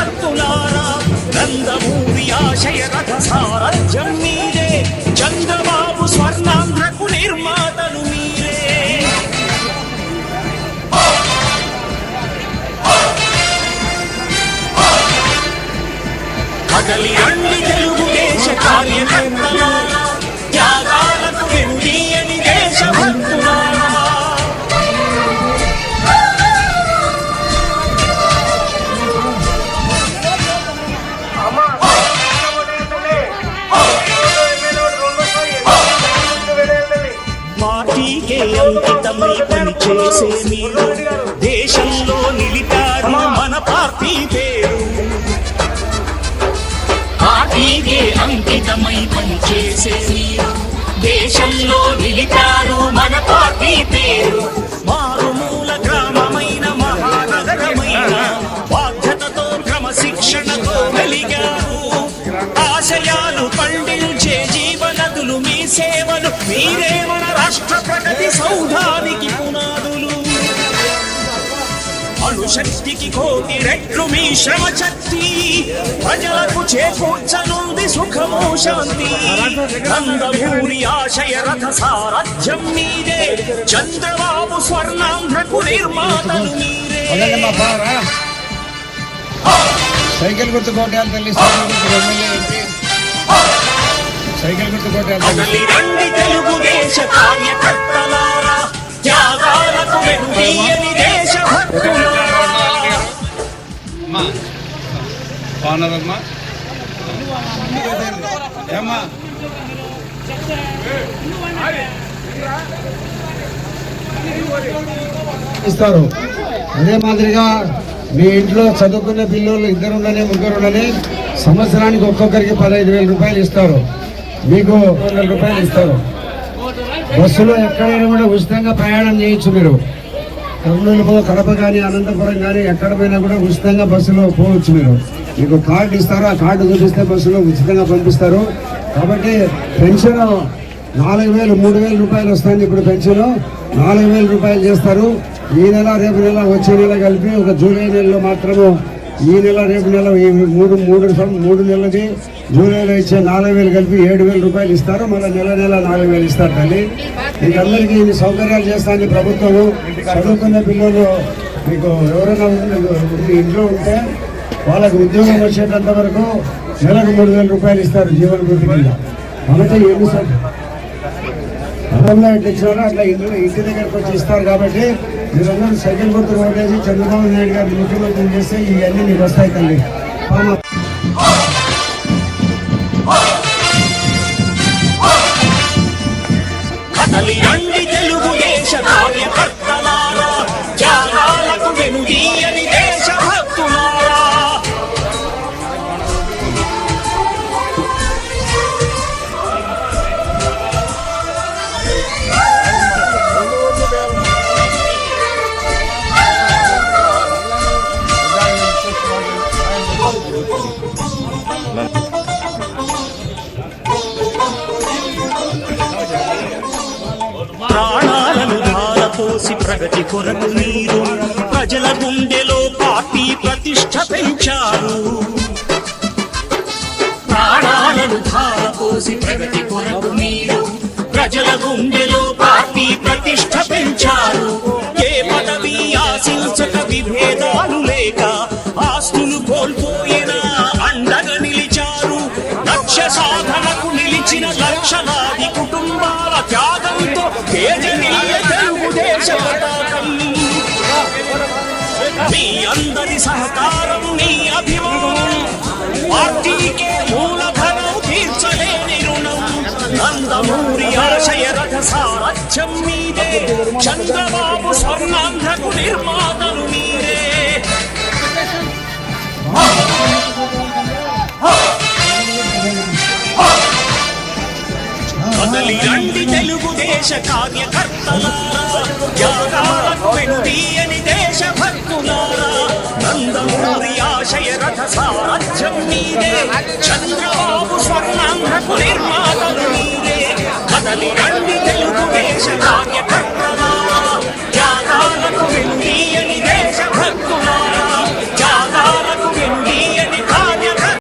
భక్తులారా నందమూరి ఆశయ రథ సారథ్యం మీరే చంద్రబాబు స్వర్ణాంధ్రకు నిర్మాతలు మీరే కదలి రండి తెలుగుదేశ కార్యకర్తలారా త్యాగాలకు వెనుదీయని దేశభక్తులారా పార్టీకే అంకితమై పనిచేసే మీరు దేశంలో నిలిపారు మన పార్టీ పేరు పార్టీకే అంకితమై పనిచేసే మీరు దేశంలో నిలిపారు మన పార్టీ పేరు మారుమూల గ్రామమైన మహానగరమైన బాధ్యతతో క్రమశిక్షణతో వెలిగారు ఆశయాలు పండించే జీవనదులు మీ సేవలు మీరే మన రాష్ట్ర ప్రగతి సౌధానికి పునాదులు అణుశక్తికి కోటి రెట్లు మీ శ్రమ శక్తి ప్రజలకు చేకూర్చనుంది సుఖము శాంతి నందమూరి ఆశయ రథ సారథ్యం మీరే చంద్రబాబు స్వర్ణాంధ్రకు నిర్మాతలు మీరే సైకిల్ గుర్తు కోటాలు తల్లి సైకిల్ గుర్తు కోటాలు రండి తెలుగుదేశ కార్యకర్తలారా త్యాగాలకు వెనుదీయని దేశభక్తులారా ఇస్తారు. అదే మాదిరిగా మీ ఇంట్లో చదువుకునే పిల్లలు ఇద్దరుండని ముగ్గురుండని సంవత్సరానికి ఒక్కొక్కరికి 15,000 రూపాయలు ఇస్తారు. మీకు 2,000 రూపాయలు ఇస్తారు. బస్సులో ఎక్కడైనా కూడా ఉచితంగా ప్రయాణం చేయొచ్చు. మీరు కర్నూలు కడప కానీ అనంతపురం కానీ ఎక్కడ పోయినా కూడా ఉచితంగా బస్సులో పోవచ్చు. మీరు మీకు కార్డు ఇస్తారు. ఆ కార్డు చూపిస్తే బస్సులో ఉచితంగా పంపిస్తారు. కాబట్టి పెన్షన్ 4,000 3,000 రూపాయలు వస్తుంది. ఇప్పుడు పెన్షన్ 4,000 రూపాయలు చేస్తారు. ఈ నెల రేపు నెల వచ్చే నెల కలిపి ఒక జూలై నెలలో మాత్రము ఈ నెల రేపు నెల ఈ మూడు నెలలకి జూలైలో ఇచ్చే 4,000 కలిపి 7,000 రూపాయలు ఇస్తారు. మళ్ళీ నెల 4,000 ఇస్తారు. తల్లి మీకు అందరికీ ఇన్ని సౌకర్యాలు చేస్తాను ప్రభుత్వము. చదువుకునే పిల్లలు మీకు ఎవరైనా ఇంట్లో ఉంటే వాళ్ళకి ఉద్యోగం వచ్చేటంత వరకు నెలకు 3,000 రూపాయలు ఇస్తారు జీవన భృతి కింద. కాబట్టి ఎన్ని గతంలో ఎట్లా ఇచ్చినారో అట్లా ఇంటి దగ్గరకు వచ్చి ఇస్తారు. కాబట్టి మీరందరూ సైకిల్ గుర్తు ఓటేసి చంద్రబాబు నాయుడు గారిని ముఖ్యమంత్రి చేస్తే ఇవన్నీ మీకు వస్తాయి తల్లి. తెలుగుదేశ కార్యకర్తలారా త్యాగాలకు వెనుదీయని దేశభక్తులారా ప్రాణాలను ధారపోసి ప్రగతి కొరకు మీరు ప్రజల గుండెలో పార్టీ ప్రతిష్ఠ పెంచారు. ప్రాణాలను ధారపోసి ప్రగతి కొరకు మీరు ప్రజల గుండెలో పార్టీ ప్రతిష్ఠ పెంచారు. ఏ పదవి ఆశించక విభేదాలు లేక ఆస్తులు కోల్పోయినా అండగా నిలిచారు. లక్ష్య సాధనకు నిలిచిన లక్షలాది కుటుంబాల త్యాగంతో తేజనీయ తెలుగుదేశ పతాకం. మీ అందరి సహకారం మీ అభిమానం పార్టీకే మూలధనం తీర్చలేని రుణం. నందమూరి ఆశయ రథ సారథ్యం మీదే చంద్రబాబు స్వర్ణాంధ్రకు నిర్మాతలు మీరే. కదలి రండి తెలుగుదేశ కార్యకర్తలారా త్యాగాలకు వెనుదీయని